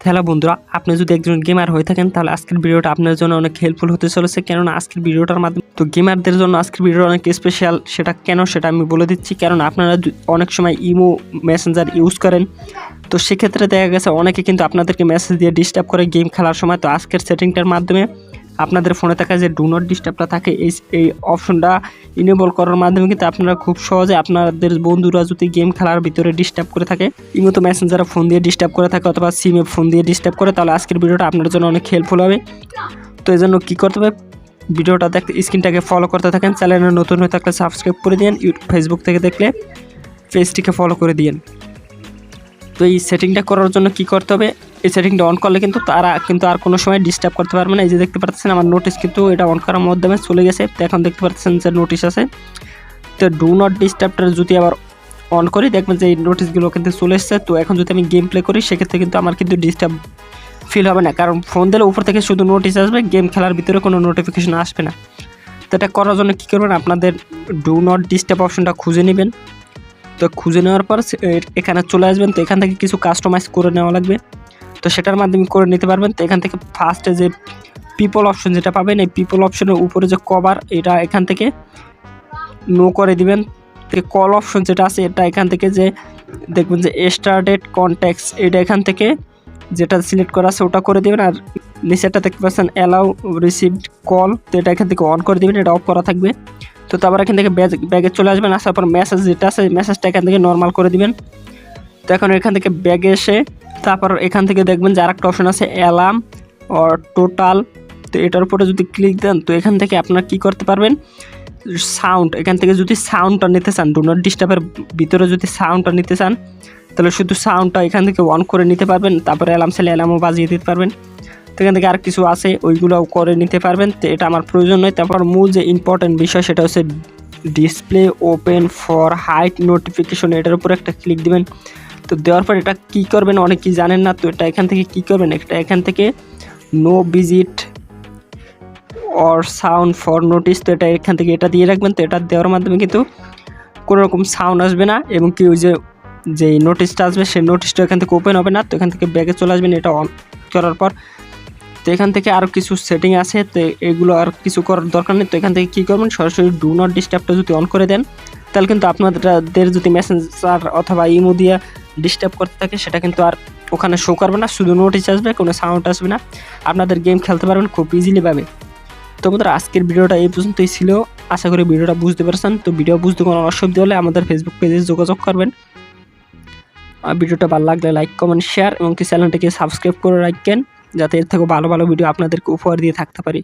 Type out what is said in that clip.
Hello বন্ধুরা, আপনি যদি একজন গেমার হয়ে থাকেন তাহলে আজকের ভিডিওটা আপনার জন্য অনেক হেল্পফুল হতে চলেছে। কেননা আজকের ভিডিওটার মাধ্যমে তো গেমারদের জন্য আজকের ভিডিওটা অনেক স্পেশাল। সেটা কেন সেটা আমি বলে দিচ্ছি। কারণ আপনারা অনেক সময় ইমো মেসেঞ্জার ইউজ করেন, তো সেক্ষেত্রে দেখা গেছে অনেকে কিন্তু আপনাদেরকে মেসেজ দিয়ে ডিস্টার্ব করে গেম খেলার সময়। তো আজকের সেটিংটার মাধ্যমে আপনাদের ফোনে থাকা যে ডু নট ডিস্টার্বটা থাকে এই অপশনটা ইনেবল করার মাধ্যমে কিন্তু আপনারা খুব সহজে আপনাদের বন্ধুরা যদি গেম খেলার ভিতরে ডিস্টার্ব করে থাকে, ইমোতে মেসেঞ্জারে ফোন দিয়ে ডিস্টার্ব করে থাকে অথবা সিমে ফোন দিয়ে ডিস্টার্ব করে, তাহলে আজকের ভিডিওটা আপনার জন্য অনেক হেল্পফুল হবে। তো এই জন্য কী করতে হবে, ভিডিওটা দেখতে স্ক্রিনটাকে ফলো করতে থাকেন। চ্যানেলে নতুন হয়ে থাকলে সাবস্ক্রাইব করে দিন, ফেসবুক থেকে দেখলে পেজটিকে ফলো করে দিন। তো এই সেটিংটা করার জন্য কি করতে হবে, এই সেটিংটা অন করলে কিন্তু তারা কিন্তু আর কোনো সময় ডিস্টার্ব করতে পারবে না। এই যে দেখতে পাচ্ছেন আমার নোটিস কিন্তু এটা অন করার মাধ্যমে চলে গেছে। তো এখন দেখতে পাচ্ছেন যে নোটিস আছে। তো ডু নট ডিস্টার্বটা যদি আবার অন করি দেখবেন যে এই নোটিসগুলো কিন্তু চলে এসছে। তো এখন যদি আমি গেম প্লে করি সেক্ষেত্রে কিন্তু আমার কিন্তু ডিস্টার্ব ফিল হবে না, কারণ ফোন দিলে উপর থেকে শুধু নোটিস আসবে, গেম খেলার ভিতরে কোনো নোটিফিকেশন আসবে না। তো এটা করার জন্য কী করবেন, আপনাদের ডু নট ডিস্টার্ব অপশনটা খুঁজে নেবেন। তো খুঁজে নেওয়ার পর এখানে চলে আসবেন। তো এখান থেকে কিছু কাস্টমাইজ করে নেওয়া লাগবে, তো সেটার মাধ্যমে করে নিতে পারবেন। তো এখান থেকে ফার্স্টে যে পিপল অপশন যেটা পাবেন, এই পিপল অপশনের উপরে যে কভার, এটা এখান থেকে নো করে দিবেন। কল অপশন যেটা আছে এটা এখান থেকে যে দেখবেন যে স্টার্টেড কন্ট্যাক্টস, এটা এখান থেকে যেটা সিলেক্ট করা আছে ওটা করে দেবেন। আর নিচেরটা দেখতে পাচ্ছেন অ্যালাউ রিসিভড কল, তো এটা এখান থেকে অন করে দেবেন, এটা অফ করা থাকবে। তো তারপর এখান থেকে ব্যাগে চলে আসবেন, আসার পর মেসেজ যেটা আছে মেসেজটা এখান থেকে নর্মাল করে দিবেন। তো এখন এখান থেকে ব্যাগে এসে তারপর এখান থেকে দেখবেন যে আরেকটা অপশন আছে অ্যালার্ম অর টোটাল, তো এটার উপরে যদি ক্লিক দেন তো এখান থেকে আপনারা কী করতে পারবেন, সাউন্ড এখান থেকে যদি সাউন্ডটা নিতে চান, ডু নট ডিস্টার্বের ভিতরে যদি সাউন্ডটা নিতে চান তাহলে শুধু সাউন্ডটা এখান থেকে অন করে নিতে পারবেন। তারপরে অ্যালার্ম চাইলে অ্যালার্মও বাজিয়ে দিতে পারবেন। তো এখান থেকে আর কিছু আছে ওইগুলোও করে নিতে পারবেন, তো এটা আমার প্রয়োজন নয়। তারপর মূল যে ইম্পর্টেন্ট বিষয় সেটা হচ্ছে display open for height notification, এটার উপরে একটা ক্লিক দিবেন। তো দেওয়ার পর এটা কী করবেন অনেকেই জানেন না, তো এটা এখান থেকে কী করবেন, এটা এখান থেকে no visit or sound for notice, তো এটা এখান থেকে এটা দিয়ে রাখবেন। তো এটা দেওয়ার মাধ্যমে কিন্তু কোনো রকম সাউন্ড আসবে না, এবং কি ওই যে নোটিসটা আসবে সেই নোটিসটা এখান থেকে ওপেন হবে না। তো এখান থেকে ব্যাগে চলে আসবেন এটা অন করার পর। তো এখান থেকে আরও কিছু সেটিং আছে, তো এগুলো আর কিছু করার দরকার নেই। তো এখান থেকে কী করবেন, সরাসরি ডু নট ডিস্টার্বটা যদি অন করে দেন তাহলে কিন্তু আপনাদের যদি মেসেঞ্জার অথবা ইমো দিয়ে ডিস্টার্ব করতে থাকে সেটা কিন্তু আর ওখানে শো করবে না, শুধু নোটিস আসবে, কোনো সাউন্ড আসবে না। আপনাদের গেম খেলতে পারবেন খুব ইজিলিভাবে। তো বন্ধুরা আজকের ভিডিওটা এই পর্যন্তই ছিল, আশা করি ভিডিওটা বুঝতে পারছেন। তো ভিডিও বুঝতে কোনো অসুবিধা হলে আমাদের ফেসবুক পেজে যোগাযোগ করবেন। ভিডিওটা ভালো লাগলে লাইক কমেন্ট শেয়ার এবং চ্যানেলটাকে সাবস্ক্রাইব করে রাখবেন, যাতে এর থেকে ভালো ভালো ভিডিও আপনাদেরকে উপহার দিয়ে থাকতে পারি।